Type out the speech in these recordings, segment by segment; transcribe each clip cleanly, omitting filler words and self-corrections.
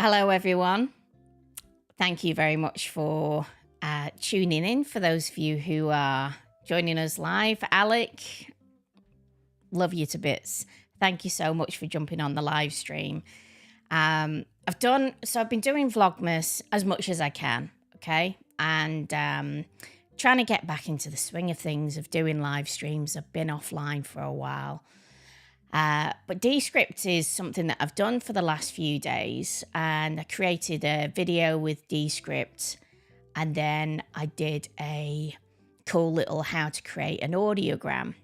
Hello, everyone. Thank you very much for tuning in. For those of you who are joining us live, Alec, love you to bits. Thank you so much for jumping on the live stream. I've been doing Vlogmas as much as I can, okay? And trying to get back into the swing of things of doing live streams. I've been offline for a while. But Descript is something that I've done for the last few days, and I created a video with Descript, and then I did a cool little how to create an audiogram.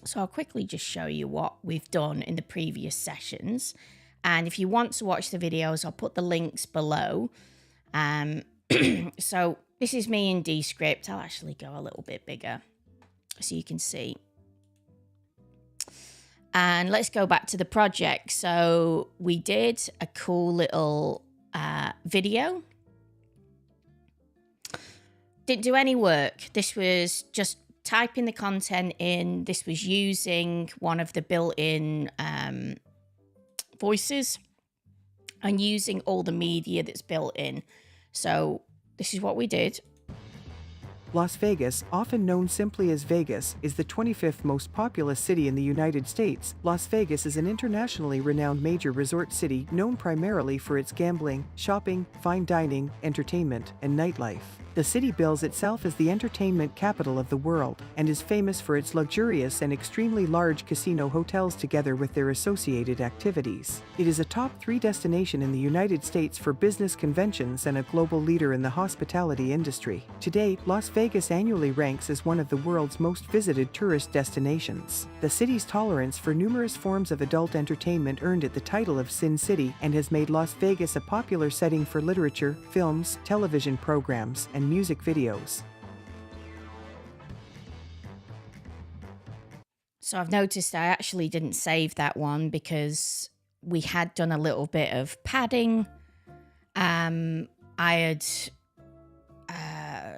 So I'll quickly just show you what we've done in the previous sessions. And if you want to watch the videos, I'll put the links below. So this is me in Descript. I'll actually go a little bit bigger so you can see. And let's go back to the project. So we did a cool little video. Didn't do any work. This was just typing the content in. This was using one of the built-in voices and using all the media that's built in. So this is what we did. Las Vegas, often known simply as Vegas, is the 25th most populous city in the United States. Las Vegas is an internationally renowned major resort city known primarily for its gambling, shopping, fine dining, entertainment, and nightlife. The city bills itself as the entertainment capital of the world and is famous for its luxurious and extremely large casino hotels together with their associated activities. It is a top 3 destination in the United States for business conventions and a global leader in the hospitality industry. Today, Las Vegas annually ranks as one of the world's most visited tourist destinations. The city's tolerance for numerous forms of adult entertainment earned it the title of Sin City and has made Las Vegas a popular setting for literature, films, television programs, and music videos. So I've noticed I actually didn't save that one because we had done a little bit of padding.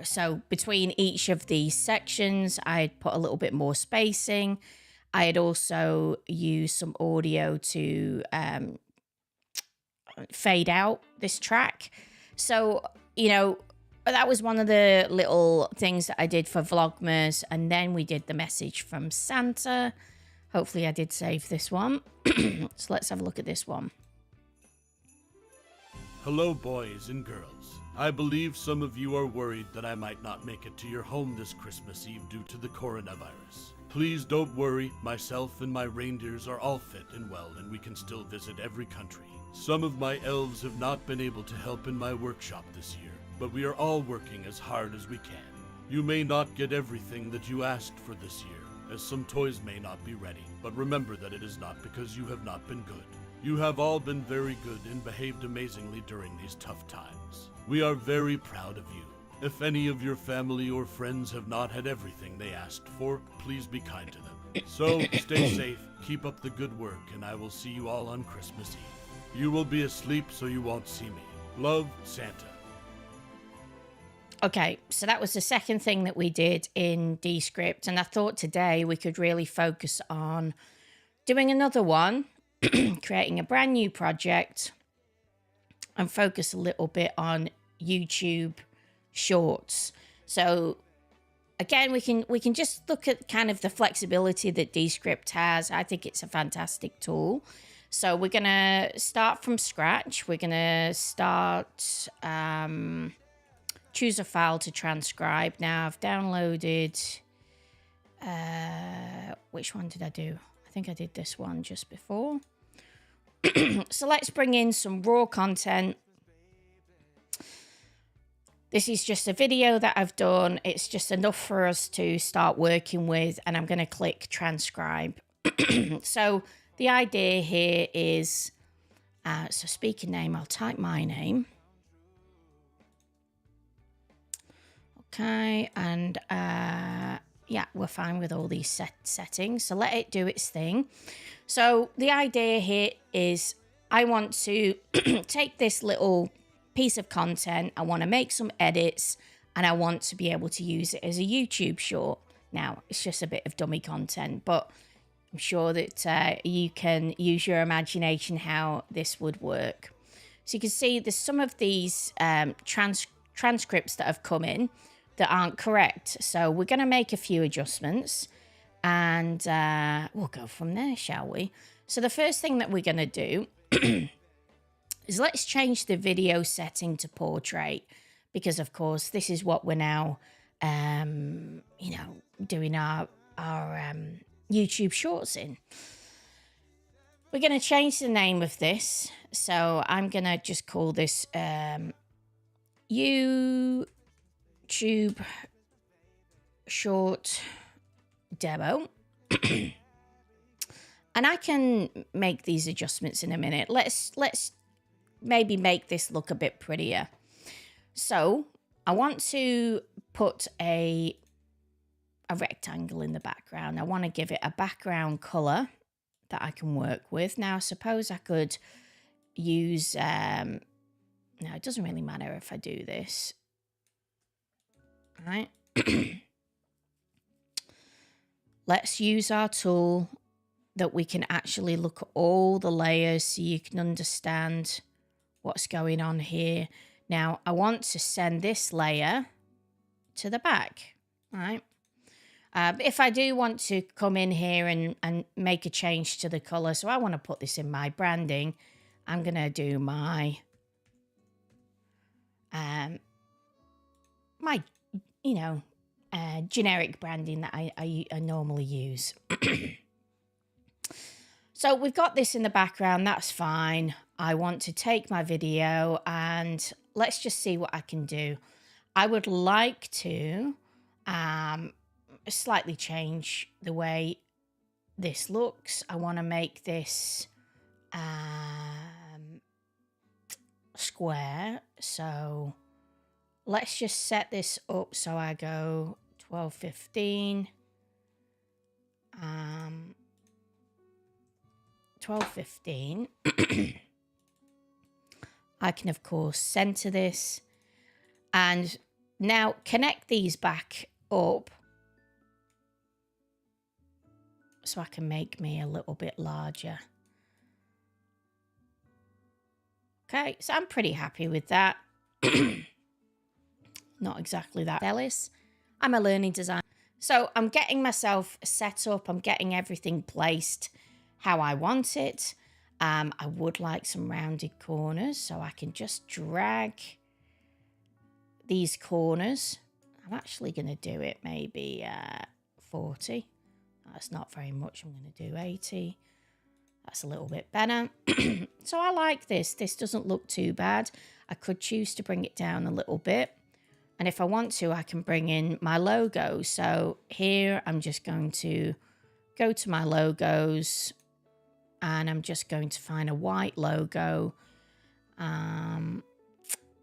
So between each of these sections, I had put a little bit more spacing. I had also used some audio to fade out this track. So, you know, that was one of the little things that I did for Vlogmas. And then we did the message from Santa. Hopefully I did save this one. So let's have a look at this one. Hello, boys and girls. I believe some of you are worried that I might not make it to your home this Christmas Eve due to the coronavirus. Please don't worry, myself and my reindeers are all fit and well, and we can still visit every country. Some of my elves have not been able to help in my workshop this year, but we are all working as hard as we can. You may not get everything that you asked for this year, as some toys may not be ready, but remember that it is not because you have not been good. You have all been very good and behaved amazingly during these tough times. We are very proud of you. If any of your family or friends have not had everything they asked for, please be kind to them. So, stay safe, keep up the good work, and I will see you all on Christmas Eve. You will be asleep, so you won't see me. Love, Santa. Okay, so that was the second thing that we did in Descript, and I thought today we could really focus on doing another one, creating a brand new project, and focus a little bit on YouTube Shorts. So again, we can just look at kind of the flexibility that Descript has. I think it's a fantastic tool. So we're gonna start from scratch. We're gonna start choose a file to transcribe. Now I've downloaded which one did I do? I think I did this one just before. So let's bring in some raw content. This is just a video that I've done. It's just enough for us to start working with, and I'm going to click transcribe. So the idea here is, so speaker name, I'll type my name. Okay, and yeah, we're fine with all these settings. So let it do its thing. So the idea here is I want to take this little piece of content. I want to make some edits and I want to be able to use it as a YouTube short. Now, it's just a bit of dummy content, but I'm sure that you can use your imagination how this would work. So you can see there's some of these transcripts that have come in that aren't correct. So we're going to make a few adjustments and we'll go from there, shall we? So the first thing that we're going to do is let's change the video setting to portrait, because of course this is what we're now, doing our YouTube shorts in. We're going to change the name of this. So I'm going to just call this YouTube short demo. And I can make these adjustments in a minute. Let's maybe make this look a bit prettier. So I want to put a rectangle in the background. I want to give it a background color that I can work with. Now, I suppose I could use, no, it doesn't really matter if I do this. All right. Let's use our tool that we can actually look at all the layers so you can understand what's going on here. Now, I want to send this layer to the back, all right? If I do want to come in here and make a change to the color, so I want to put this in my branding, I'm going to do my, generic branding that I normally use. So we've got this in the background, that's fine. I want to take my video and let's just see what I can do. I would like to slightly change the way this looks. I want to make this square. So let's just set this up so I go 12:15. 12:15. I can, of course, center this and now connect these back up so I can make me a little bit larger. Okay, so I'm pretty happy with that. Not exactly that. Ellis. I'm a learning designer. So I'm getting myself set up. I'm getting everything placed how I want it. I would like some rounded corners, so I can just drag these corners. I'm actually going to do it maybe 40. That's not very much. I'm going to do 80. That's a little bit better. So I like this. This doesn't look too bad. I could choose to bring it down a little bit. And if I want to, I can bring in my logo. So here I'm just going to go to my logos and I'm just going to find a white logo.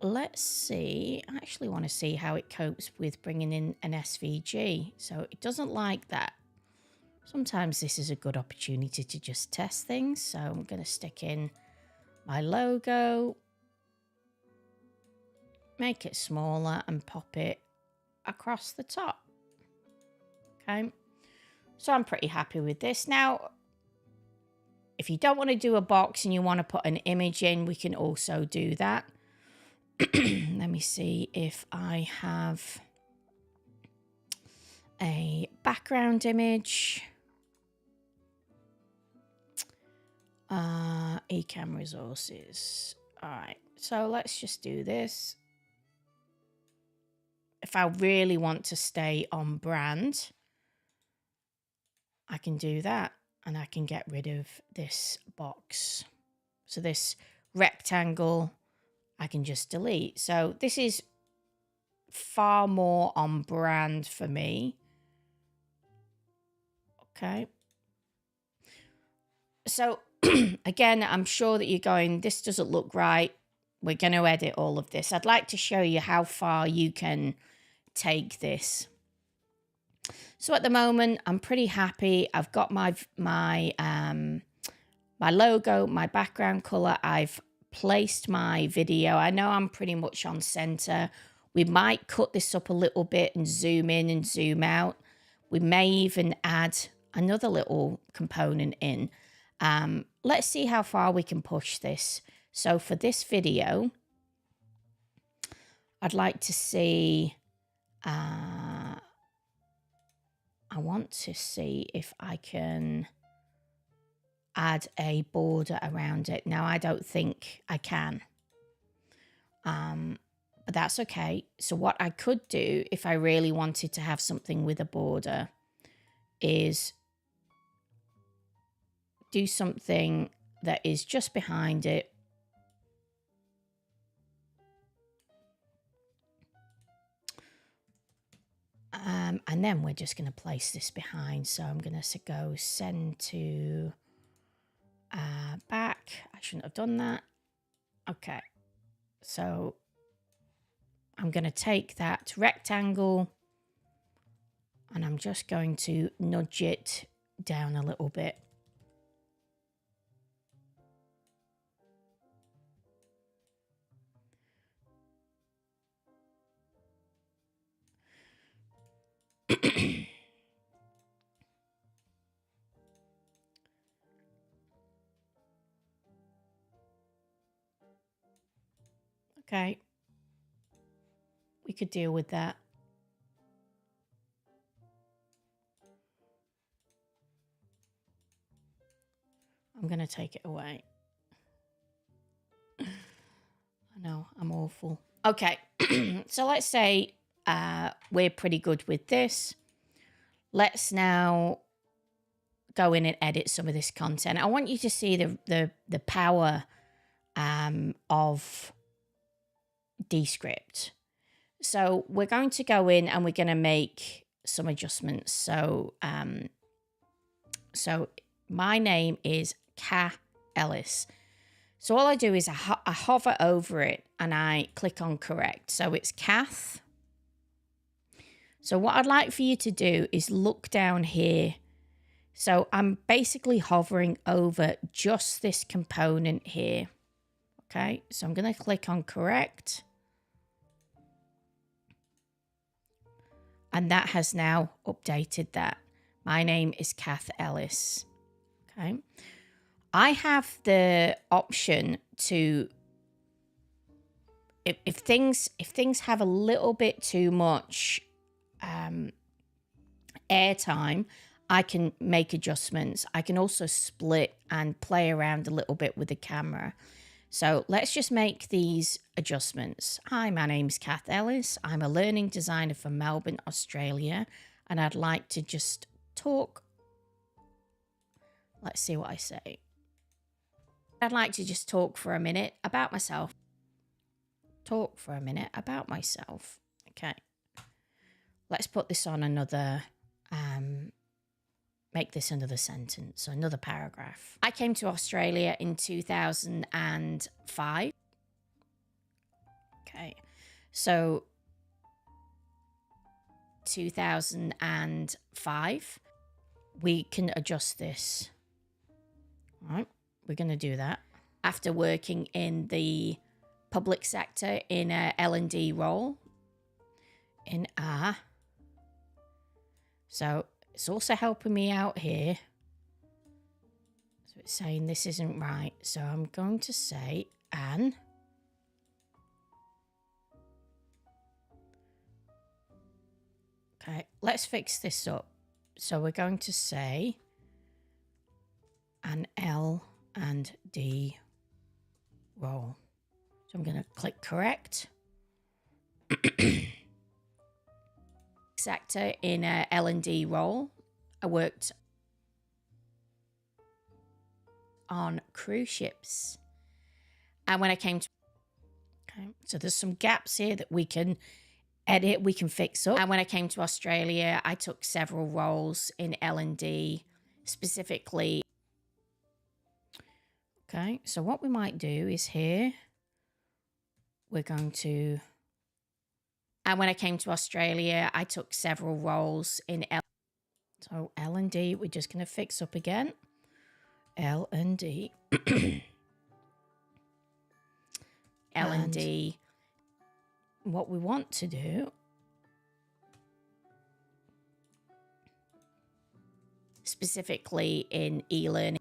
Let's see. I actually want to see how it copes with bringing in an SVG. So it doesn't like that. Sometimes this is a good opportunity to just test things. So I'm going to stick in my logo, make it smaller and pop it across the top. Okay. So I'm pretty happy with this. Now, if you don't want to do a box and you want to put an image in, we can also do that. Let me see if I have a background image. Ecamm resources. All right, so let's just do this. If I really want to stay on brand, I can do that and I can get rid of this box. So this rectangle, I can just delete. So this is far more on brand for me. Okay. So again, I'm sure that you're going, this doesn't look right. We're going to edit all of this. I'd like to show you how far you can take this. So at the moment, I'm pretty happy. I've got my logo, my background color. I've placed my video. I know I'm pretty much on center. We might cut this up a little bit and zoom in and zoom out. We may even add another little component in. Let's see how far we can push this. So for this video, I'd like to see, I want to see if I can add a border around it. Now, I don't think I can, but that's okay. So what I could do if I really wanted to have something with a border is do something that is just behind it. And then we're just going to place this behind. So I'm going to go send to back. I shouldn't have done that. Okay. So I'm going to take that rectangle and I'm just going to nudge it down a little bit. Okay. We could deal with that. I'm going to take it away. I know, I'm awful. Okay, so let's say we're pretty good with this. Let's now go in and edit some of this content. I want you to see the power of Descript. So we're going to go in and we're going to make some adjustments. So, so my name is Cath Ellis. So all I do is I hover over it and I click on correct. So it's Cath. So what I'd like for you to do is look down here. So I'm basically hovering over just this component here. Okay, so I'm going to click on correct. And that has now updated that. My name is Cath Ellis. Okay. I have the option to, if things have a little bit too much airtime, I can make adjustments. I can also split and play around a little bit with the camera. So let's just make these adjustments. Hi, my name's Cath Ellis. I'm a learning designer from Melbourne, Australia, and I'd like to just talk. Let's see what I say. I'd like to just talk for a minute about myself. Talk for a minute about myself. Okay. Let's put this on another, make this another sentence, another paragraph. I came to Australia in 2005. Okay. So 2005. We can adjust this. All right. We're going to do that. After working in the public sector in a L&D role. In a. So it's also helping me out here. So it's saying this isn't right. So I'm going to say an. Okay, let's fix this up. So we're going to say an L&D role. So I'm going to click correct. Sector in a L&D role. I worked on cruise ships. And when I came to, okay, so there's some gaps here that we can edit, we can fix up. And when I came to Australia, I took several roles in L&D, specifically. Okay, so what we might do is here, we're going to, and when I came to Australia, I took several roles in so L&D, we're just going to fix up again. L&D. L&D. What we want to do, specifically in eLearning.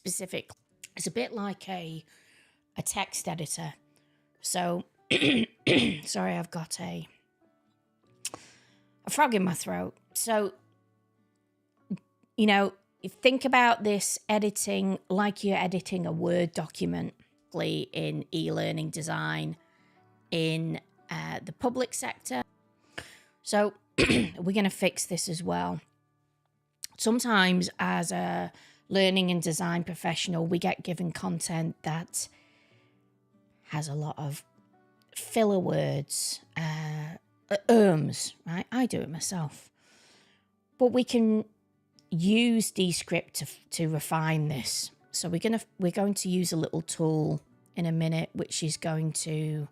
specific. It's a bit like a text editor. So, sorry, I've got a frog in my throat. So, you know, think about this editing like you're editing a Word document in eLearning design in the public sector. So we're going to fix this as well. Sometimes as a learning and design professional, we get given content that has a lot of filler words, right? I do it myself. But we can use Descript to refine this. So we're going to use a little tool in a minute, which is going to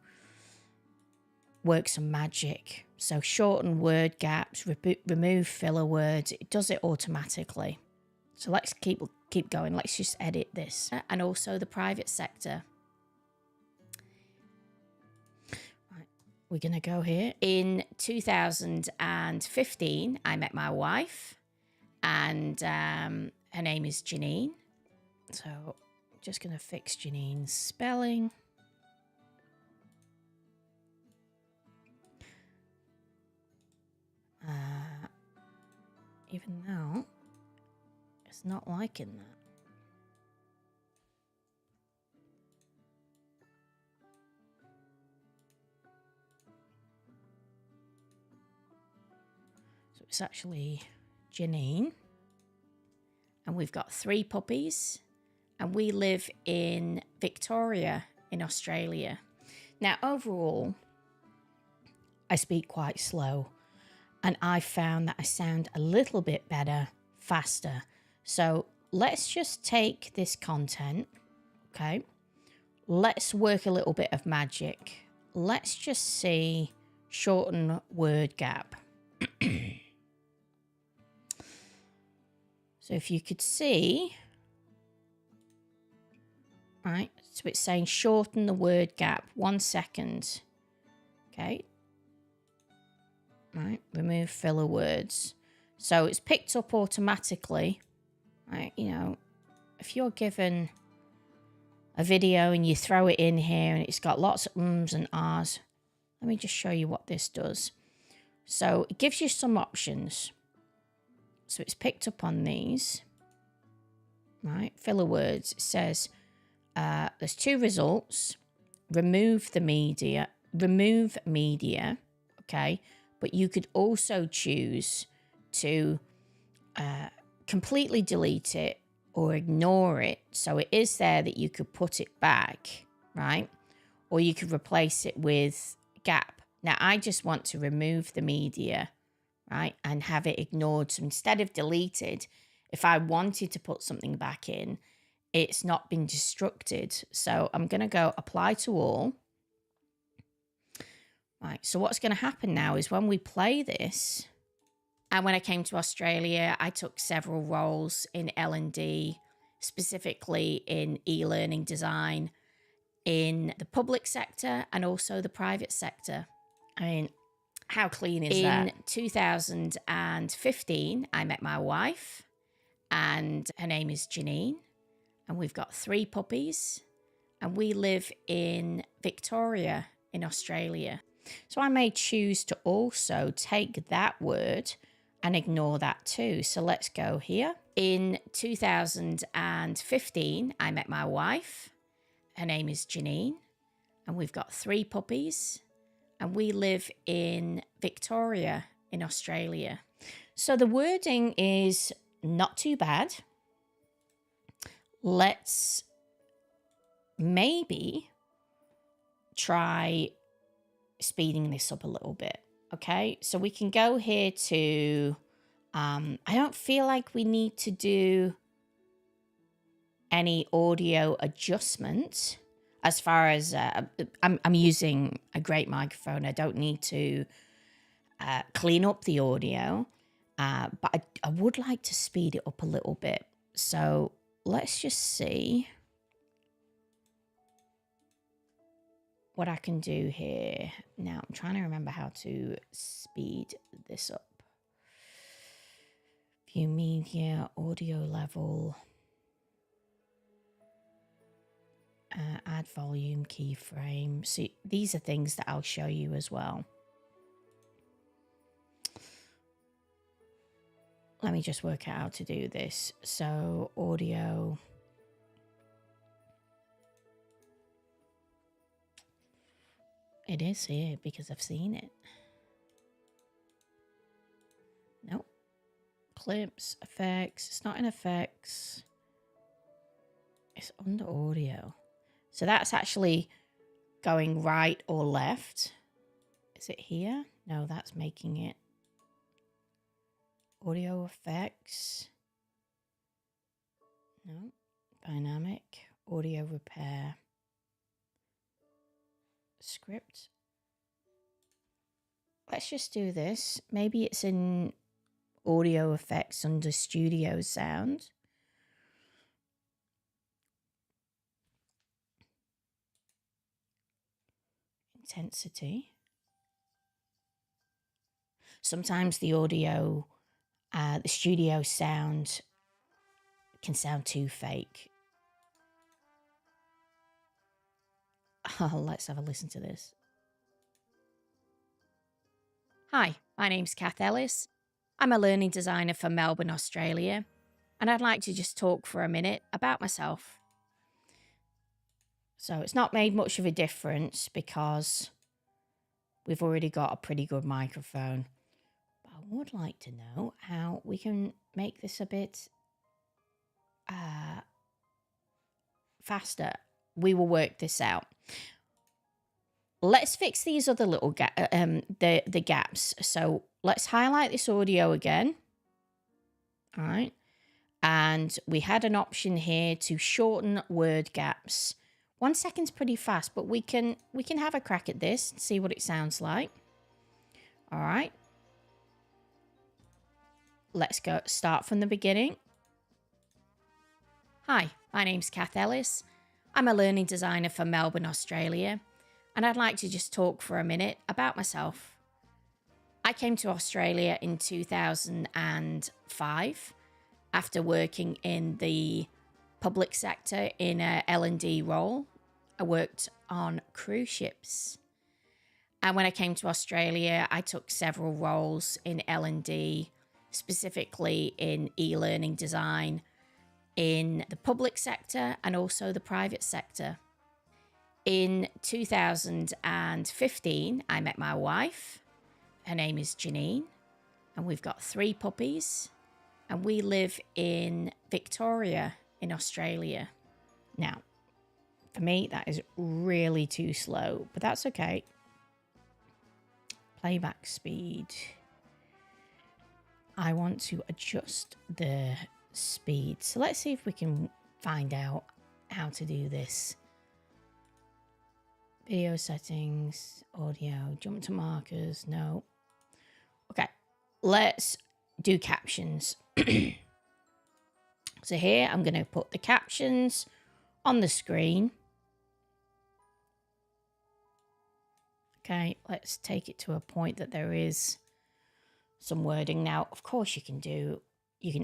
work some magic. So shorten word gaps, remove filler words. It does it automatically. So let's keep going. Let's just edit this. And also the private sector. Right, we're going to go here. In 2015, I met my wife, and her name is Janine. So I'm just going to fix Janine's spelling. Even though it's not liking that. So it's actually Janine. And we've got 3 puppies. And we live in Victoria in Australia. Now, overall, I speak quite slow. And I found that I sound a little bit better, faster. So let's just take this content, okay? Let's work a little bit of magic. Let's just see shorten word gap. So if you could see, right? So it's saying shorten the word gap, 1 second, okay? Right, remove filler words. So it's picked up automatically. Right, you know, if you're given a video and you throw it in here and it's got lots of ums and ahs, let me just show you what this does. So it gives you some options. So it's picked up on these. Right, filler words. It says there's 2 results. Remove media, okay? But you could also choose to completely delete it or ignore it. So it is there that you could put it back, right? Or you could replace it with gap. Now, I just want to remove the media, right? And have it ignored. So instead of deleted, if I wanted to put something back in, it's not been destructed. So I'm going to go apply to all. Right, so what's going to happen now is when we play this, and when I came to Australia, I took several roles in L&D, specifically in eLearning design, in the public sector and also the private sector. I mean, how clean is that? In 2015, I met my wife, and her name is Janine, and we've got 3 puppies, and we live in Victoria in Australia. So I may choose to also take that word and ignore that too. So let's go here. In 2015, I met my wife. Her name is Janine. And we've got 3 puppies. And we live in Victoria in Australia. So the wording is not too bad. Let's maybe try speeding this up a little bit. Okay, so we can go here to I don't feel like we need to do any audio adjustment as far as I'm using a great microphone. I don't need to clean up the audio, but I would like to speed it up a little bit. So let's just see what I can do here. Now, I'm trying to remember how to speed this up. View media, audio level. add volume, keyframe. So these are things that I'll show you as well. Let me just work out how to do this. So audio. It is here because I've seen it. Nope. Clips, effects. It's not in effects. It's under audio. So that's actually going right or left. Is it here? No, that's making it. Audio effects. No. Dynamic. Audio repair. Script. Let's just do this. Maybe it's in audio effects under studio sound. Intensity. Sometimes the audio, the studio sound can sound too fake. Oh, let's have a listen to this. Hi, my name's Cath Ellis. I'm a learning designer for Melbourne, Australia, and I'd like to just talk for a minute about myself. So it's not made much of a difference because we've already got a pretty good microphone. But I would like to know how we can make this a bit faster. We will work this out. Let's fix these other little the gaps. So let's highlight this audio again. All right. And we had an option here to shorten word gaps. 1 second's pretty fast, but we can have a crack at this and see what it sounds like. All right. Let's go start from the beginning. Hi, my name's Cath Ellis. I'm a learning designer for Melbourne, Australia, and I'd like to just talk for a minute about myself. I came to Australia in 2005 after working in the public sector in a L&D role. I worked on cruise ships. And when I came to Australia, I took several roles in L&D, specifically in eLearning design, in the public sector and also the private sector. In 2015, I met my wife. Her name is Janine, and we've got 3 puppies, and we live in Victoria in Australia. Now, for me, that is really too slow, but that's okay. Playback speed. I want to adjust the speed. So let's see if we can find out how to do this. Video settings, audio, jump to markers, no. Okay, let's do captions. So here I'm going to put the captions on the screen. Okay, let's take it to a point that there is some wording. Now, of course, you can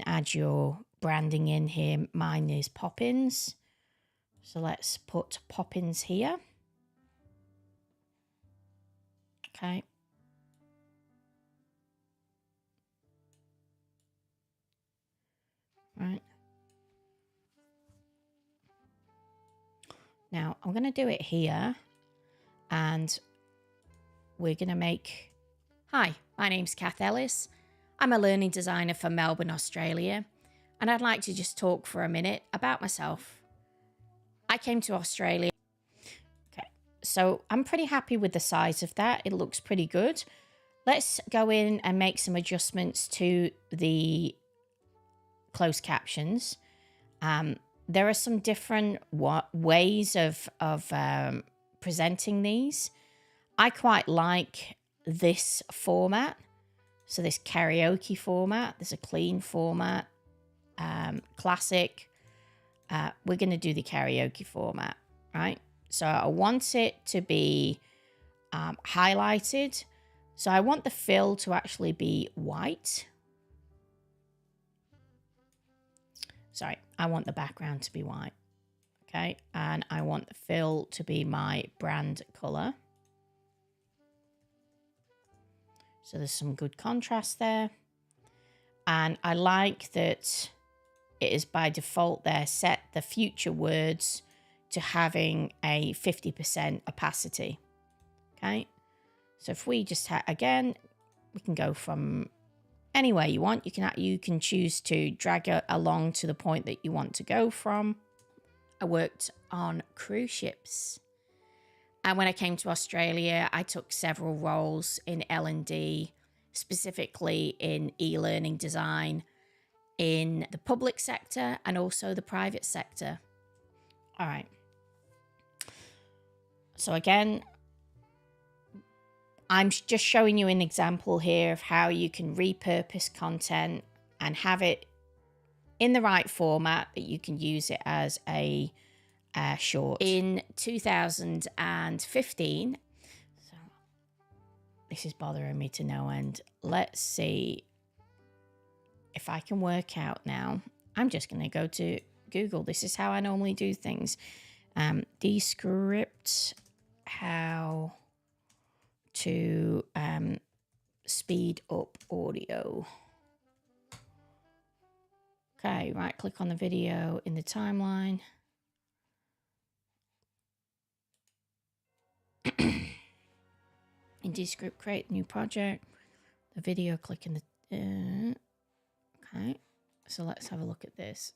add your branding in here. Mine is Poppins. So let's put Poppins here. Okay. Right. Now, I'm going to do it here. And we're going to make... Hi, my name's Cath Ellis. I'm a learning designer for Melbourne, Australia. And I'd like to just talk for a minute about myself. I came to Australia. Okay, so I'm pretty happy with the size of that. It looks pretty good. Let's go in and make some adjustments to the closed captions. There are some different ways of presenting these. I quite like this format. So this karaoke format, there's a clean format, classic. We're going to do the karaoke format, right? So I want it to be highlighted. So I want the fill to actually be white. Sorry, I want the background to be white. Okay, and I want the fill to be my brand color. So there's some good contrast there. And I like that it is by default there set the future words to having a 50% opacity. Okay, so if we just again, we can go from anywhere you want. You can choose to drag it along to the point that you want to go from. I worked on cruise ships, and when I came to Australia, I took several roles in L&D, specifically in e-learning design, in the public sector and also the private sector. All right. So again, I'm just showing you an example here of how you can repurpose content and have it in the right format that you can use it as a short. In 2015, so this is bothering me to no end. Let's see if I can work out now. I'm just going to go to Google. This is how I normally do things. Descript how to speed up audio. Okay, right click on the video in the timeline. In Descript, create new project. The video, click in the... okay, so let's have a look at this.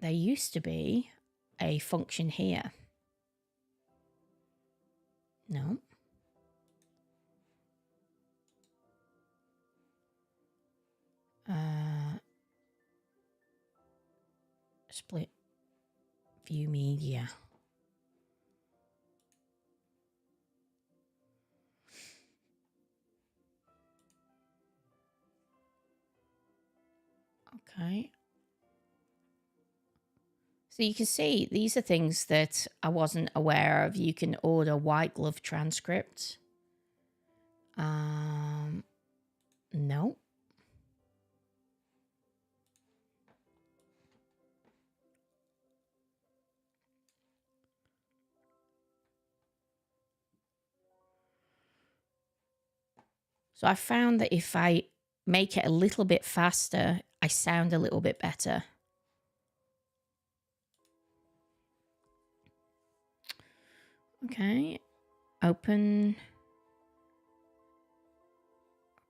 There used to be a function here. No. Split view media. Okay. So you can see these are things that I wasn't aware of. You can order white glove transcripts. No. So I found that if I make it a little bit faster, I sound a little bit better. Okay, open.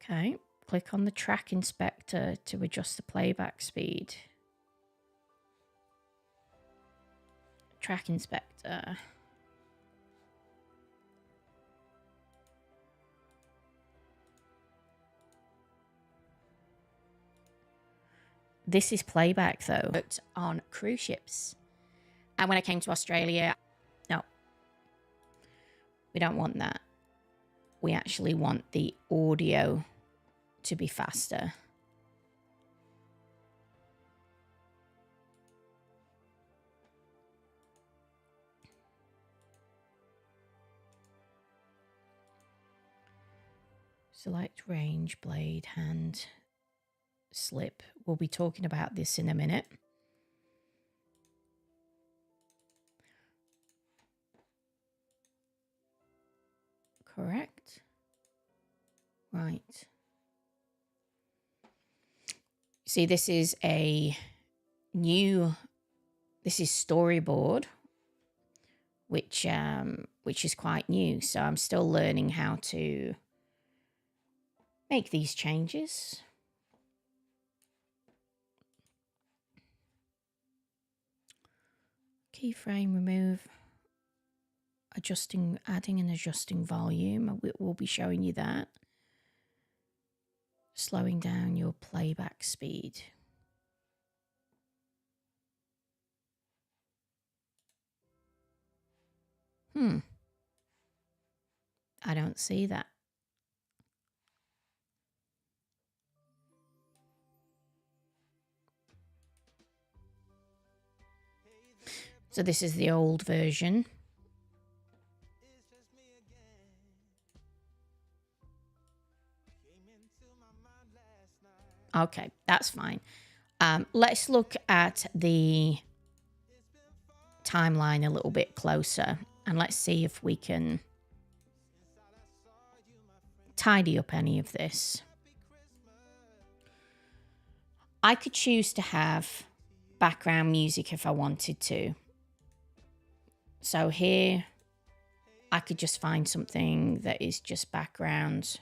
Okay, click on the track inspector to adjust the playback speed. Track inspector. This is playback though. Worked on cruise ships. And when I came to Australia, no, we don't want that. We actually want the audio to be faster. Select range, blade, hand, slip. We'll be talking about this in a minute. Correct. Right. See, this is a new, this is storyboard, which is quite new. So I'm still learning how to make these changes. Keyframe, remove, adjusting, adding and adjusting volume. We'll be showing you that. Slowing down your playback speed. I don't see that. So this is the old version. Okay, that's fine. Let's look at the timeline a little bit closer, and let's see if we can tidy up any of this. I could choose to have background music if I wanted to. So here, I could just find something that is just background.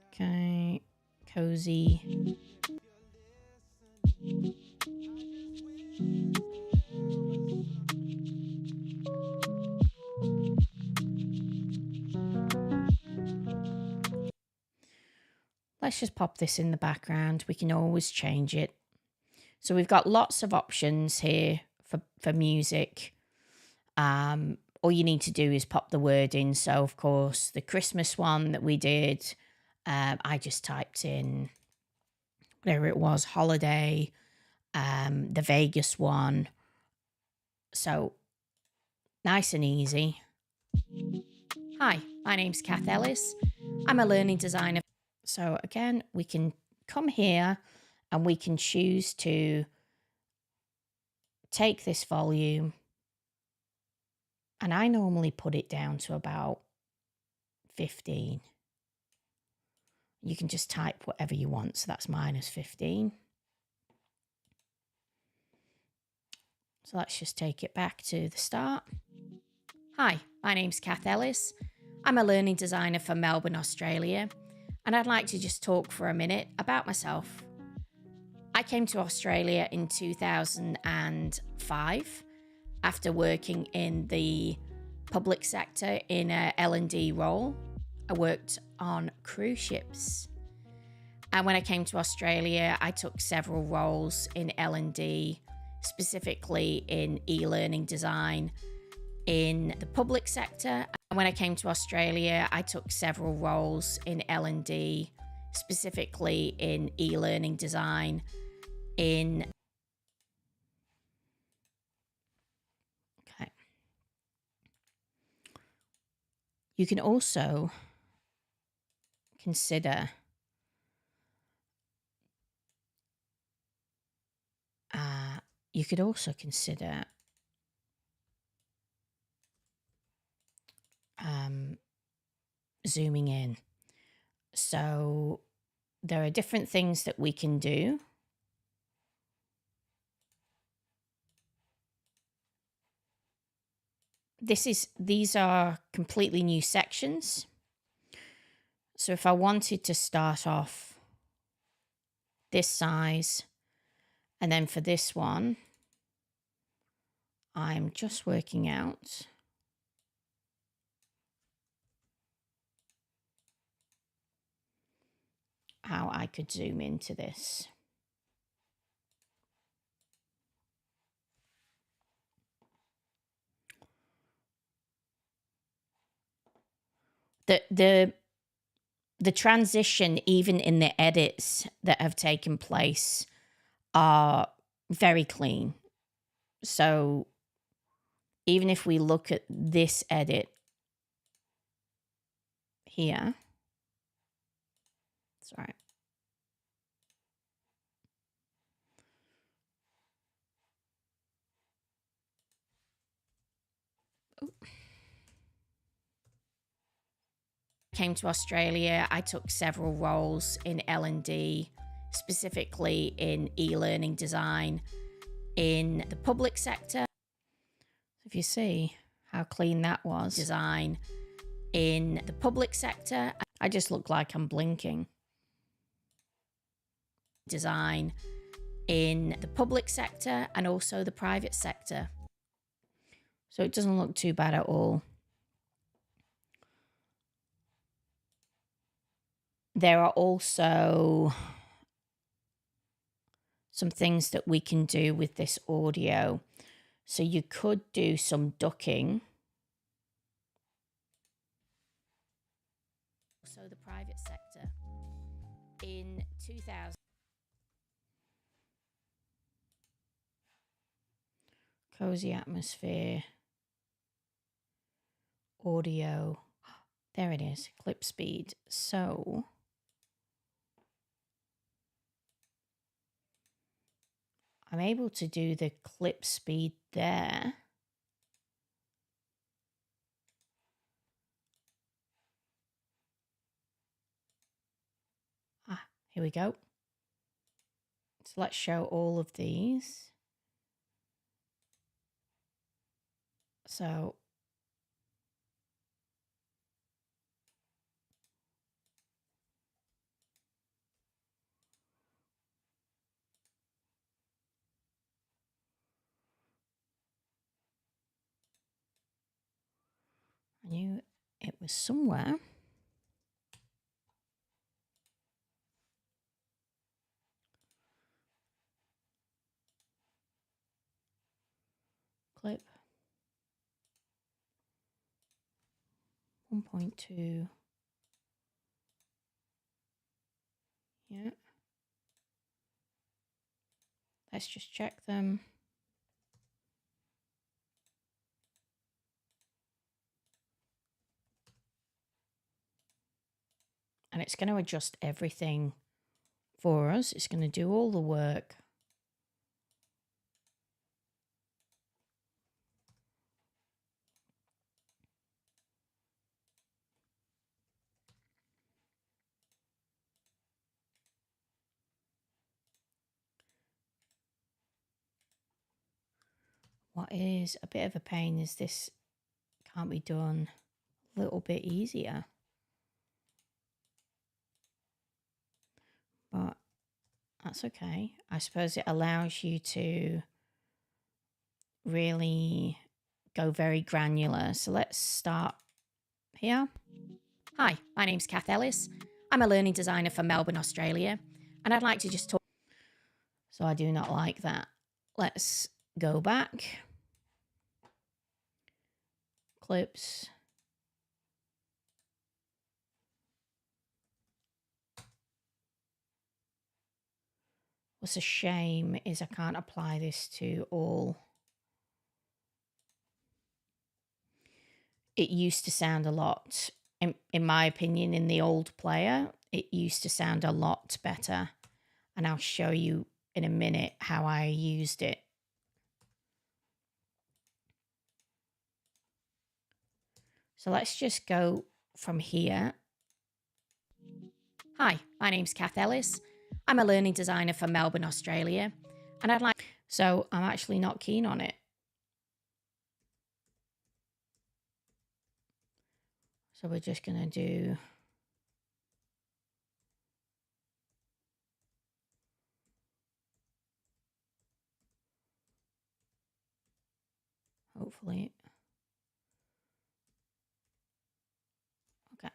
Okay, cozy. Let's just pop this in the background. We can always change it. So we've got lots of options here for music. All you need to do is pop the word in. So, of course, the Christmas one that we did, I just typed in whatever it was, holiday, the Vegas one. So, nice and easy. Hi, my name's Cath Ellis. I'm a learning designer. So again, we can come here and we can choose to take this volume, and I normally put it down to about 15. You can just type whatever you want. So that's -15. So let's just take it back to the start. Hi, my name's Cath Ellis. I'm a learning designer for Melbourne, Australia, and I'd like to just talk for a minute about myself. I came to Australia in 2005 after working in the public sector in a L&D role. I worked on cruise ships. And when I came to Australia, I took several roles in L&D, specifically in eLearning design in the public sector. And when I came to Australia, I took several roles in L&D, specifically in eLearning design in... Okay. You can also consider zooming in. So there are different things that we can do. These are completely new sections. So if I wanted to start off this size, and then for this one, I'm just working out how I could zoom into this. The transition, even in the edits that have taken place, are very clean. So even if we look at this edit here, sorry. Came to Australia, I took several roles in L&D, specifically in eLearning design in the public sector. If you see how clean that was, design in the public sector, I just look like I'm blinking. Design in the public sector and also the private sector. So it doesn't look too bad at all. There are also some things that we can do with this audio. So you could do some ducking. So the private sector in 2000. Cozy atmosphere, audio. There it is, clip speed. So I'm able to do the clip speed there. Here we go. So let's show all of these. So I knew it was somewhere. Clip 1.2. Yeah. Let's just check them. And it's going to adjust everything for us. It's going to do all the work. What is a bit of a pain is this can't be done a little bit easier. But that's okay. I suppose it allows you to really go very granular. So let's start here. Hi, my name's Cath Ellis. I'm a learning designer for Melbourne, Australia, and I'd like to just talk. So I do not like that. Let's go back. Clips. What's a shame is I can't apply this to all. It used to sound a lot, in my opinion, in the old player, it used to sound a lot better. And I'll show you in a minute how I used it. So let's just go from here. Hi, my name's Cath Ellis. I'm a learning designer for Melbourne, Australia, and I'd like... So I'm actually not keen on it. So we're just going to do... Hopefully. Okay.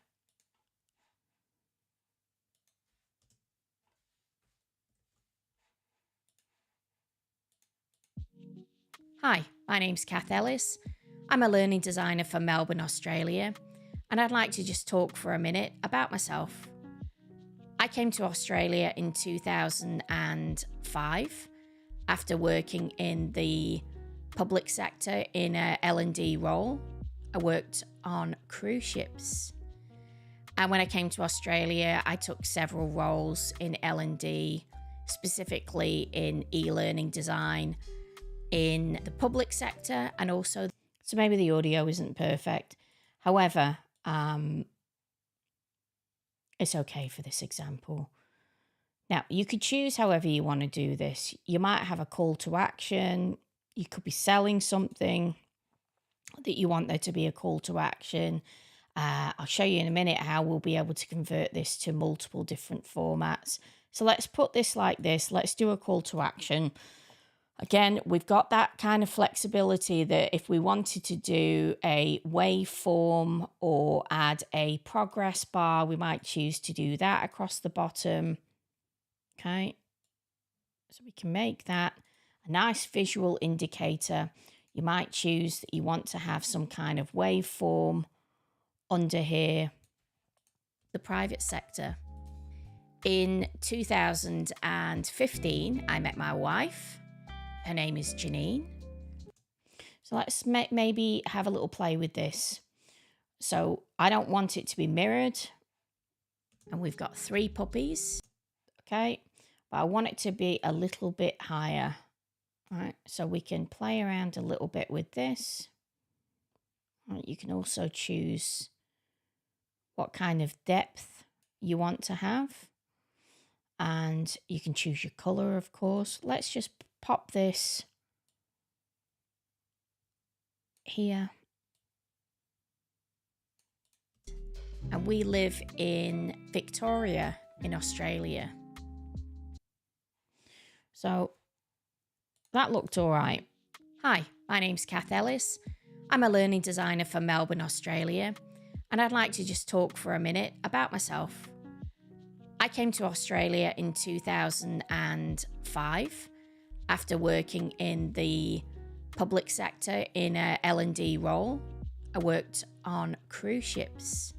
Hi, my name's Cath Ellis. I'm a learning designer for Melbourne, Australia, and I'd like to just talk for a minute about myself. I came to Australia in 2005 after working in the public sector in a L&D role. I worked on cruise ships. And when I came to Australia, I took several roles in L&D, specifically in eLearning design, in the public sector, and also, so maybe the audio isn't perfect. However, it's okay for this example. Now, you could choose however you want to do this. You might have a call to action. You could be selling something that you want there to be a call to action. I'll show you in a minute how we'll be able to convert this to multiple different formats. So let's put this like this. Let's do a call to action. Again, we've got that kind of flexibility that if we wanted to do a waveform or add a progress bar, we might choose to do that across the bottom. Okay, so we can make that a nice visual indicator. You might choose that you want to have some kind of waveform under here. The private sector. In 2015, I met my wife. Her name is Janine. So let's maybe have a little play with this. So I don't want it to be mirrored. And we've got 3 puppies. Okay. But I want it to be a little bit higher. Right. So we can play around a little bit with this. Right, you can also choose what kind of depth you want to have. And you can choose your color, of course. Let's just pop this here. And we live in Victoria in Australia. So that looked all right. Hi, my name's Cath Ellis. I'm a learning designer for Melbourne, Australia, and I'd like to just talk for a minute about myself. I came to Australia in 2005 after working in the public sector in a L&D role. I worked on cruise ships.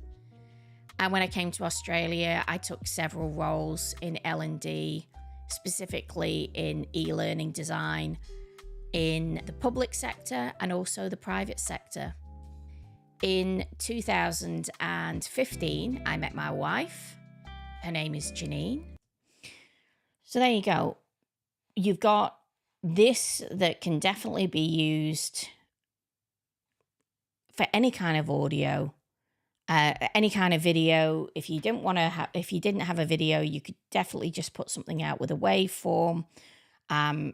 And when I came to Australia, I took several roles in L&D, specifically in eLearning design, in the public sector and also the private sector. In 2015, I met my wife. Her name is Janine. So there you go. You've got this that can definitely be used for any kind of audio. Any kind of video. If you didn't have a video, you could definitely just put something out with a waveform. We're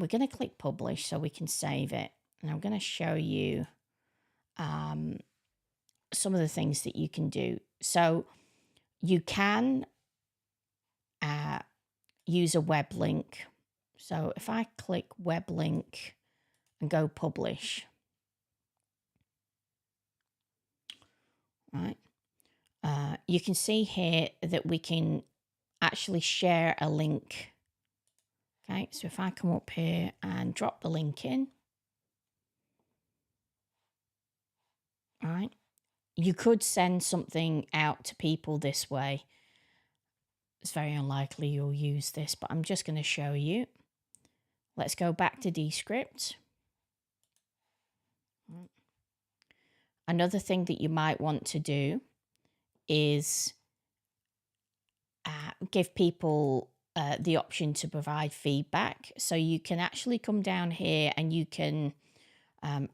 going to click publish so we can save it, and I'm going to show you some of the things that you can do. So you can use a web link. So if I click web link and go publish. Right. You can see here that we can actually share a link. Okay, so if I come up here and drop the link in, all right, you could send something out to people this way. It's very unlikely you'll use this, but I'm just going to show you. Let's go back to Descript. Another thing that you might want to do is give people the option to provide feedback. So you can actually come down here and you can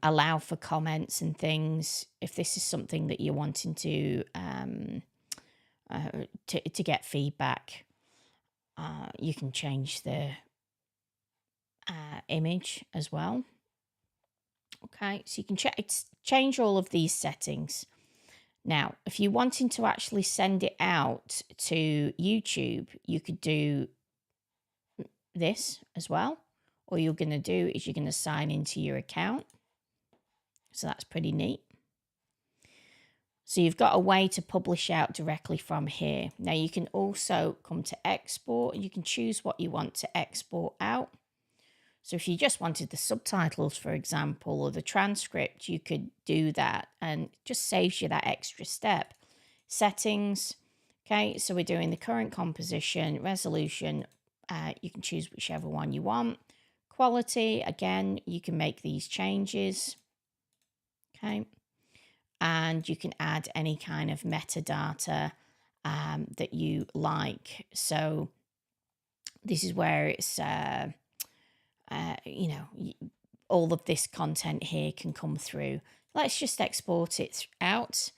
allow for comments and things. If this is something that you're wanting to get feedback, you can change the image as well. Okay, so you can change all of these settings. Now, if you're wanting to actually send it out to YouTube, you could do this as well. All you're going to do is you're going to sign into your account. So that's pretty neat. So you've got a way to publish out directly from here. Now you can also come to export. You can choose what you want to export out. So if you just wanted the subtitles, for example, or the transcript, you could do that, and it just saves you that extra step. Settings. Okay, so we're doing the current composition, resolution. You can choose whichever one you want. Quality, again, you can make these changes. Okay, and you can add any kind of metadata that you like. So this is where it's all of this content here can come through. Let's just export it out,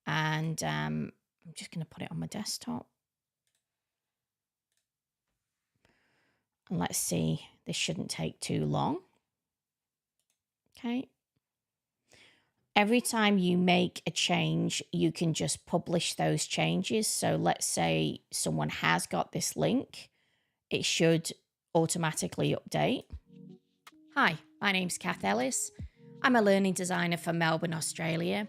and I'm just going to put it on my desktop. And let's see, this shouldn't take too long. Okay. Every time you make a change, you can just publish those changes. So let's say someone has got this link, it should automatically update. Hi, my name's Cath Ellis. I'm a learning designer for Melbourne, Australia,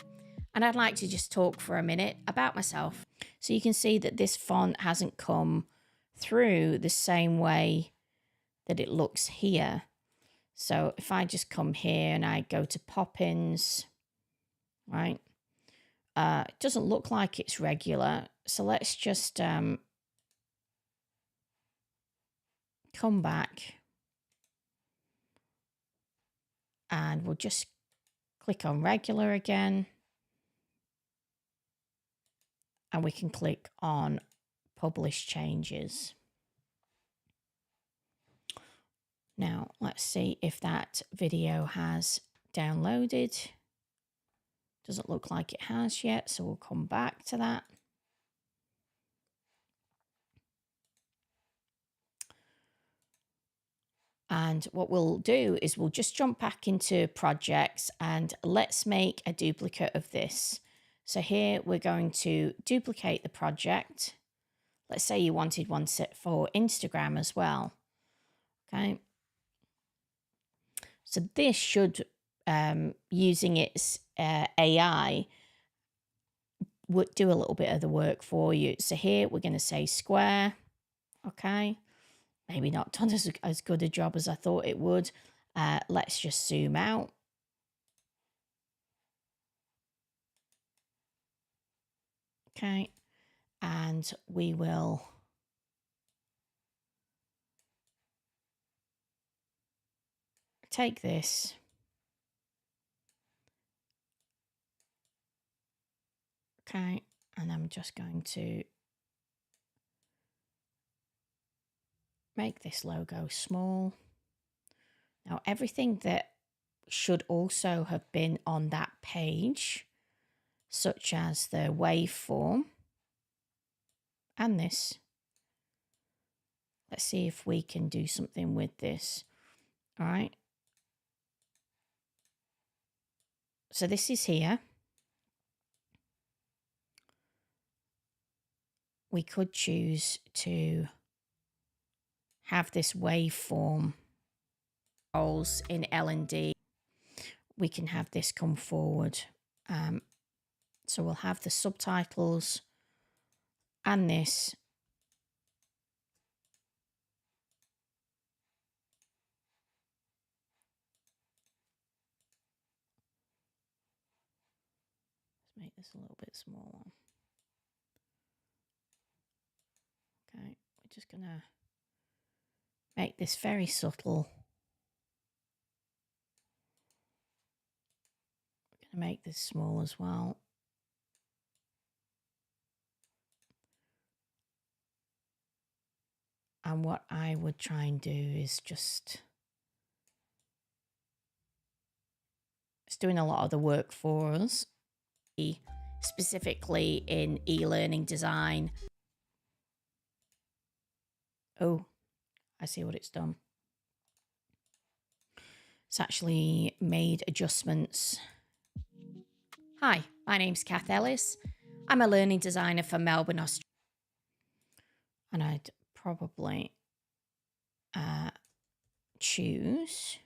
and I'd like to just talk for a minute about myself. So you can see that this font hasn't come through the same way that it looks here. So if I just come here and I go to pop-ins, right, it doesn't look like it's regular. So let's just come back. And we'll just click on regular again. and we can click on Publish Changes. Now, let's see if that video has downloaded. Doesn't look like it has yet, so we'll come back to that. And what we'll do is we'll just jump back into projects and let's make a duplicate of this. So here we're going to duplicate the project. Let's say you wanted one set for Instagram as well. Okay. So this should, using its AI, would do a little bit of the work for you. So here we're going to say square. Okay. Maybe not done as good a job as I thought it would. Let's just zoom out. Okay. And we will take this. Okay. And I'm just going to make this logo small. Now, everything that should also have been on that page, such as the waveform and this. Let's see if we can do something with this. All right. So this is here. We could choose to have this waveform roles in L&D. We can have this come forward. So we'll have the subtitles and this. Let's make this a little bit smaller. Okay, we're just gonna make this very subtle. We're gonna make this small as well. And what I would try and do is just, it's doing a lot of the work for us, specifically in e-learning design. Oh, I see what it's done. It's actually made adjustments. Hi, my name's Cath Ellis. I'm a learning designer for Melbourne, Australia. And I'd probably choose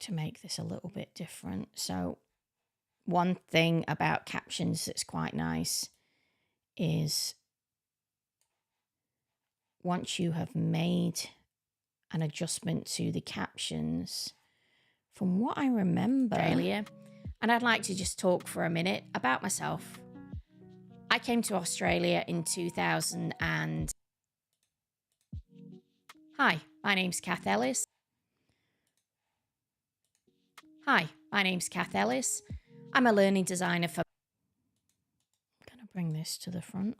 to make this a little bit different. So one thing about captions that's quite nice is once you have made an adjustment to the captions, from what I remember, Australia, and I'd like to just talk for a minute about myself. I came to Australia in 2000 and... Hi, my name's Cath Ellis. Hi, my name's Cath Ellis. I'm a learning designer for... I'm going to bring this to the front.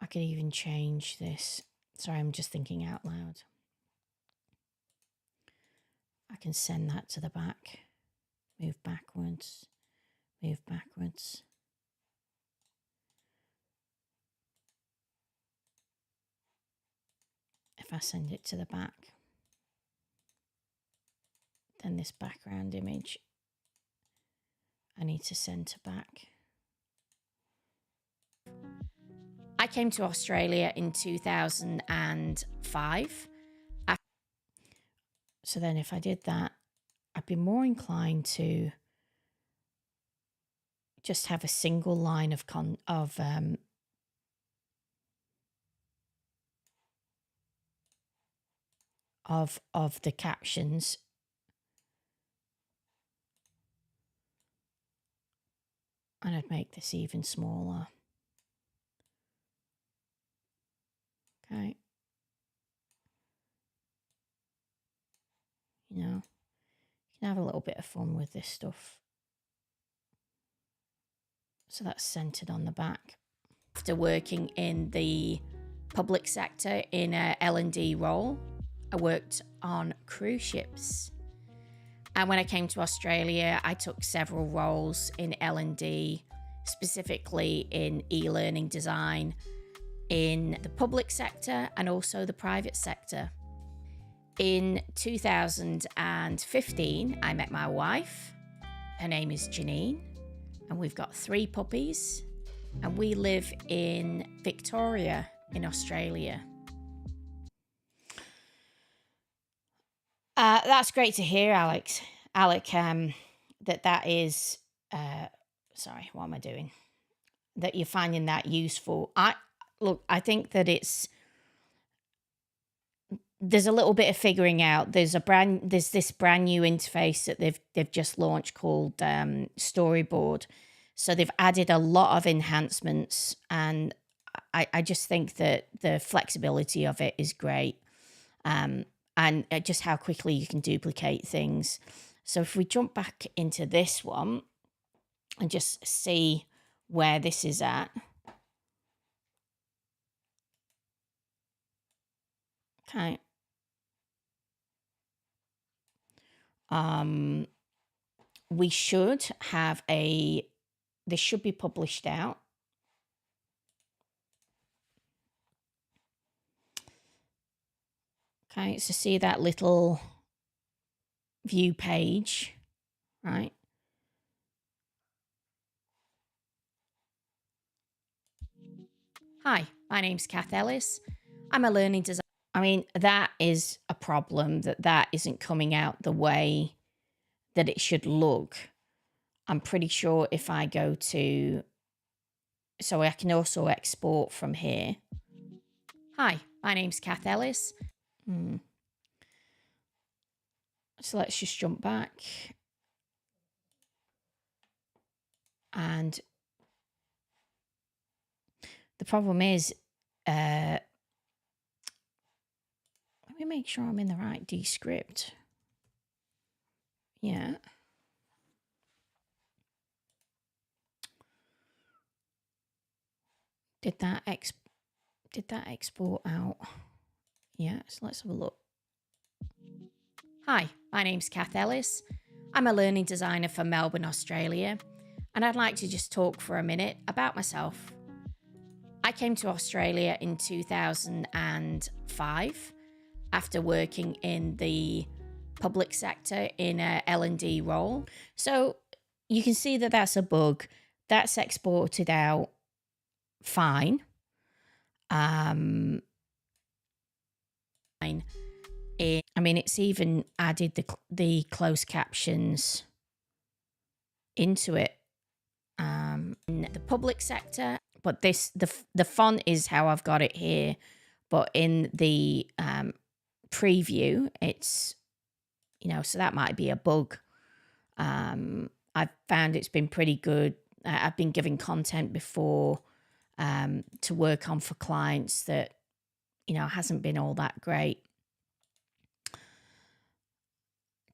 I could even change this. Sorry, I'm just thinking out loud. I can send that to the back. Move backwards. Move backwards. If I send it to the back, then this background image, I need to send to back. I came to Australia in 2005. So then if I did that, I'd be more inclined to just have a single line of the captions. And I'd make this even smaller. Okay. You know, you can have a little bit of fun with this stuff. So that's centered on the back. After working in the public sector in a L&D role, I worked on cruise ships. And when I came to Australia, I took several roles in L&D, specifically in eLearning design, in the public sector and also the private sector. In 2015, I met my wife. Her name is Janine, and we've got 3 puppies, and we live in Victoria in Australia. That's great to hear, Alec, that is, sorry, what am I doing? That you're finding that useful. I think that there's a little bit of figuring out. There's this brand new interface that they've just launched called Storyboard. So they've added a lot of enhancements, and I just think that the flexibility of it is great. And just how quickly you can duplicate things. So if we jump back into this one and just see where this is at. Okay. We should have this should be published out. Okay, so see that little view page, right? Hi, my name's Cath Ellis. I'm a learning designer. I mean, that is a problem, that isn't coming out the way that it should look. I'm pretty sure if I go to, so I can also export from here. Hi, my name's Cath Ellis. So let's just jump back. And the problem is, let me make sure I'm in the right Descript. Yeah. Did that export out? Yeah, so let's have a look. Hi, my name's Cath Ellis. I'm a learning designer for Melbourne, Australia, and I'd like to just talk for a minute about myself. I came to Australia in 2005 after working in the public sector in a L&D role. So you can see that that's a bug. That's exported out fine. I mean, it's even added the closed captions into it in the public sector. But the font is how I've got it here. But in the preview, it's, so that might be a bug. I've found it's been pretty good. I've been giving content before to work on for clients that, hasn't been all that great.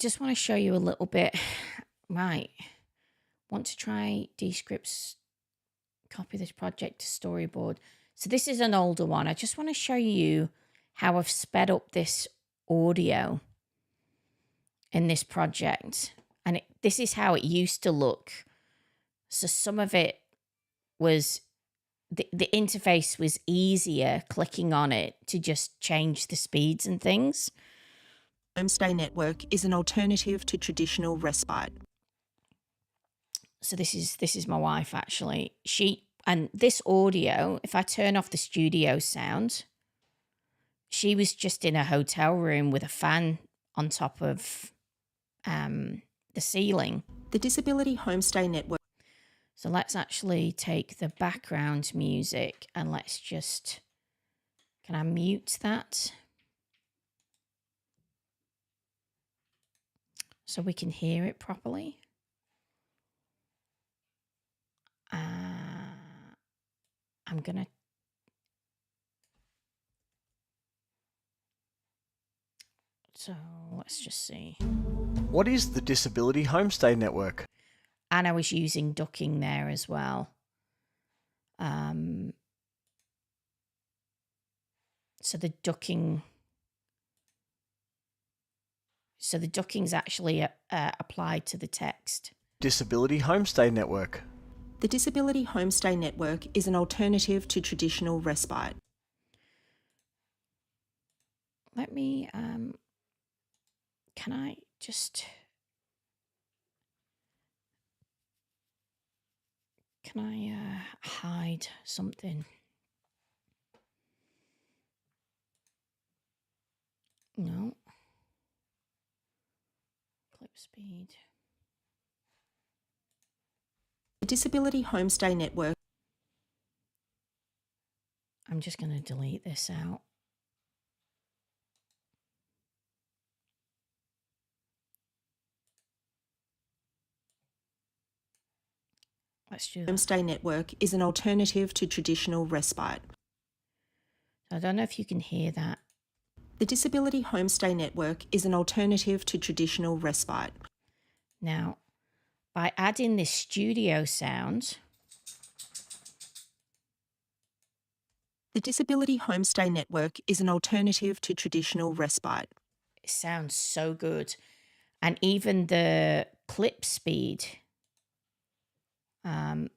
Just want to show you a little bit. Right. Want to try Descript's copy this project to Storyboard. So this is an older one. I just want to show you how I've sped up this audio in this project. And this is how it used to look. So some of it was, the interface was easier clicking on it to just change the speeds and things. Homestay network is an alternative to traditional respite. So this is my wife, actually. And this audio, if I turn off the studio sound, she was just in a hotel room with a fan on top of the ceiling. The Disability Homestay Network. So let's actually take the background music and let's just, can I mute that? So we can hear it properly. I'm gonna, so let's just see. What is the Disability Homestay Network? And I was using ducking there as well. So the ducking's actually applied to the text. Disability Homestay Network. The Disability Homestay Network is an alternative to traditional respite. Let me, can I just, can I hide something? No. Clip speed. The Disability Homestay Network. I'm just going to delete this out. Let's do that. Homestay Network is an alternative to traditional respite. I don't know if you can hear that. The Disability Homestay Network is an alternative to traditional respite. Now, by adding this studio sound, the Disability Homestay Network is an alternative to traditional respite. it sounds so good. And even the clip speed, the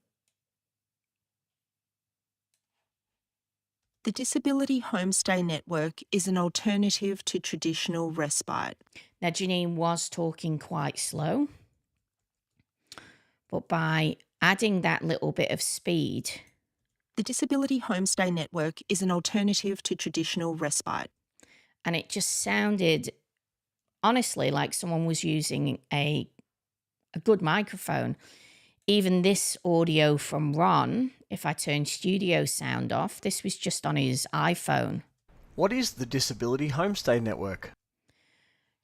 Disability Homestay Network is an alternative to traditional respite. Now, Janine was talking quite slow, but by adding that little bit of speed, the Disability Homestay Network is an alternative to traditional respite. And it just sounded, honestly, like someone was using a good microphone. Even this audio from Ron, if I turn studio sound off, this was just on his iPhone. What is the Disability Homestay Network?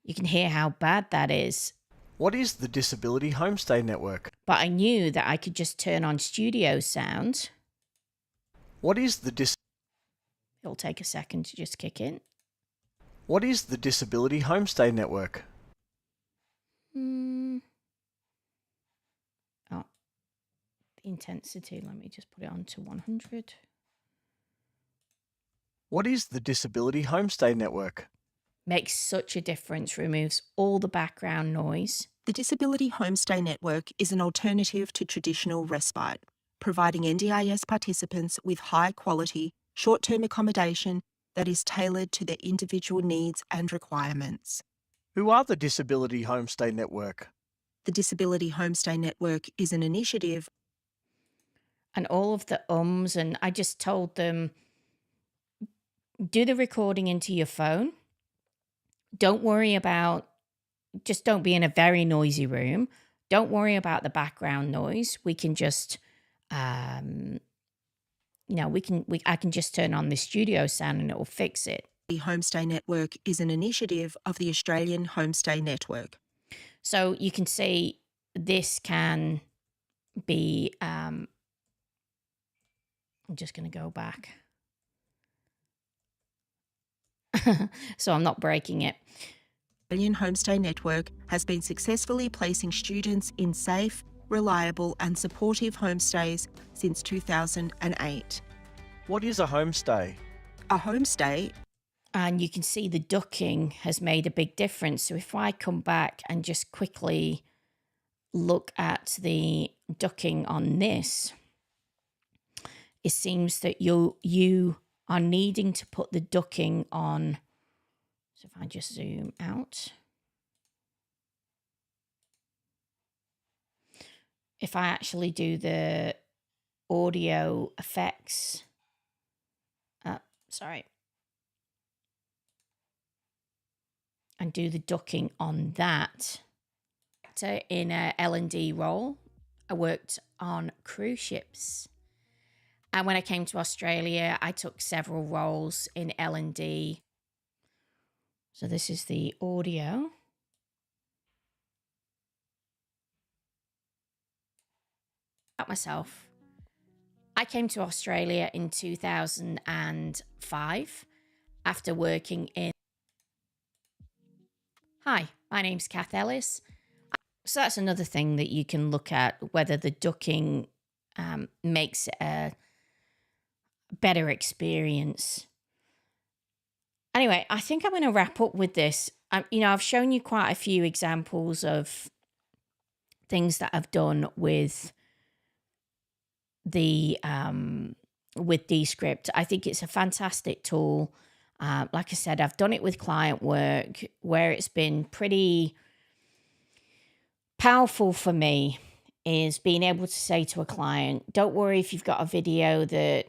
You can hear how bad that is. What is the Disability Homestay Network? But I knew that I could just turn on studio sound. What is the It'll take a second to just kick in. What is the Disability Homestay Network? Oh, the intensity, let me just put it on to 100. What is the Disability Homestay Network? Makes such a difference, removes all the background noise. The Disability Homestay Network is an alternative to traditional respite, providing NDIS participants with high-quality, short-term accommodation that is tailored to their individual needs and requirements. Who are the Disability Homestay Network? The Disability Homestay Network is an initiative. And all of the ums, and I just told them, do the recording into your phone. Don't worry about, just don't be in a very noisy room. Don't worry about the background noise. We can just, I can just turn on the studio sound and it will fix it. The Homestay Network is an initiative of the Australian Homestay Network. So you can see this can be, I'm just going to go back. So I'm not breaking it. The Australian Homestay Network has been successfully placing students in safe, reliable and supportive homestays since 2008. What is a homestay? A homestay, And you can see the ducking has made a big difference. So if I come back and just quickly look at the ducking on this, it seems that you are needing to put the ducking on. So if I just zoom out. If I actually do the audio effects, and do the ducking on that in a L&D role, I worked on cruise ships. And when I came to Australia, I took several roles in L&D. So this is the audio. About myself. I came to Australia in 2005 after working in... Hi, my name's Cath Ellis. So that's another thing that you can look at, whether the ducking makes it a better experience. Anyway, I think I'm going to wrap up with this. I've shown you quite a few examples of things that I've done with Descript. I think it's a fantastic tool. Like I said, I've done it with client work where it's been pretty powerful for me, is being able to say to a client, don't worry if you've got a video that,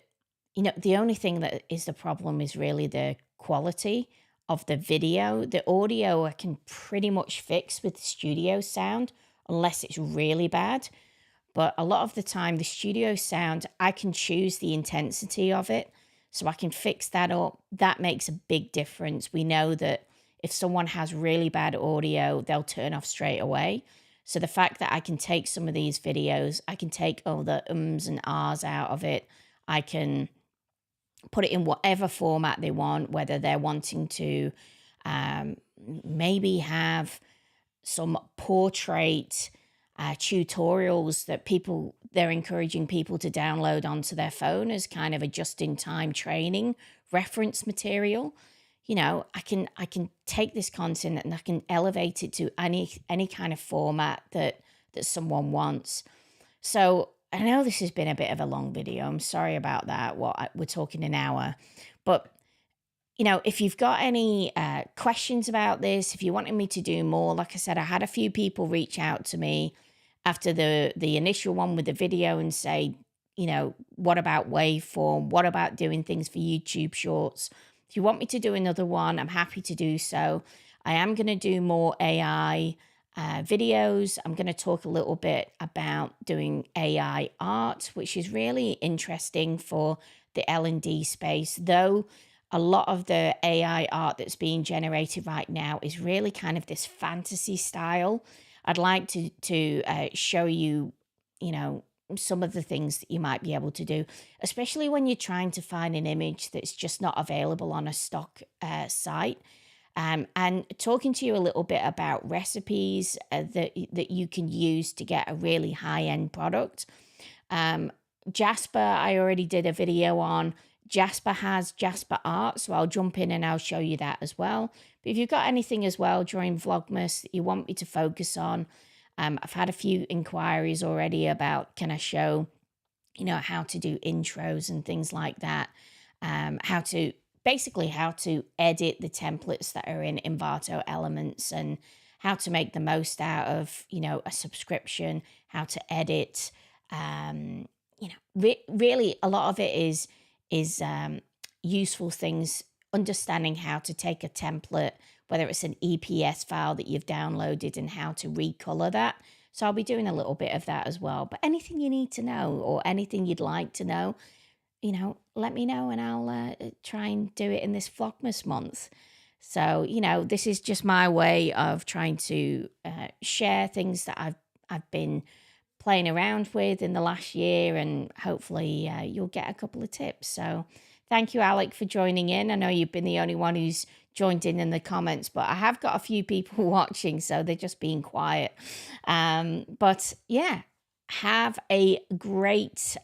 the only thing that is the problem is really the quality of the video. The audio I can pretty much fix with the studio sound unless it's really bad. But a lot of the time, the studio sound, I can choose the intensity of it. So I can fix that up. That makes a big difference. We know that if someone has really bad audio, they'll turn off straight away. So the fact that I can take some of these videos, I can take all the ums and ahs out of it. I can put it in whatever format they want, whether they're wanting to maybe have some portrait tutorials that they're encouraging people to download onto their phone as kind of a just-in-time training reference material. I can take this content and I can elevate it to any kind of format that someone wants. So I know this has been a bit of a long video. I'm sorry about that. We're talking an hour, but if you've got any questions about this, if you wanted me to do more, like I said, I had a few people reach out to me after the initial one with the video and say, what about waveform? What about doing things for YouTube Shorts? If you want me to do another one, I'm happy to do so. I am going to do more AI videos. I'm going to talk a little bit about doing AI art, which is really interesting for the L&D space, though a lot of the AI art that's being generated right now is really kind of this fantasy style. I'd like to show you, some of the things that you might be able to do, especially when you're trying to find an image that's just not available on a stock site. And talking to you a little bit about recipes that you can use to get a really high-end product. Jasper, I already did a video on. Jasper has Jasper Art, so I'll jump in and I'll show you that as well. But if you've got anything as well during Vlogmas that you want me to focus on, I've had a few inquiries already about, can I show, how to do intros and things like that, how to edit the templates that are in Envato Elements and how to make the most out of, a subscription, how to edit, really a lot of it is useful things, understanding how to take a template, whether it's an EPS file that you've downloaded and how to recolor that. So I'll be doing a little bit of that as well. But anything you need to know or anything you'd like to know, let me know and I'll try and do it in this Vlogmas month. So, this is just my way of trying to share things that I've been playing around with in the last year, and hopefully you'll get a couple of tips. So thank you, Alec, for joining in. I know you've been the only one who's joined in the comments, but I have got a few people watching, so they're just being quiet. But yeah, have a great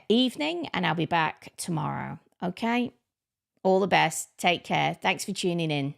evening, and I'll be back tomorrow. Okay? All the best. Take care. Thanks for tuning in.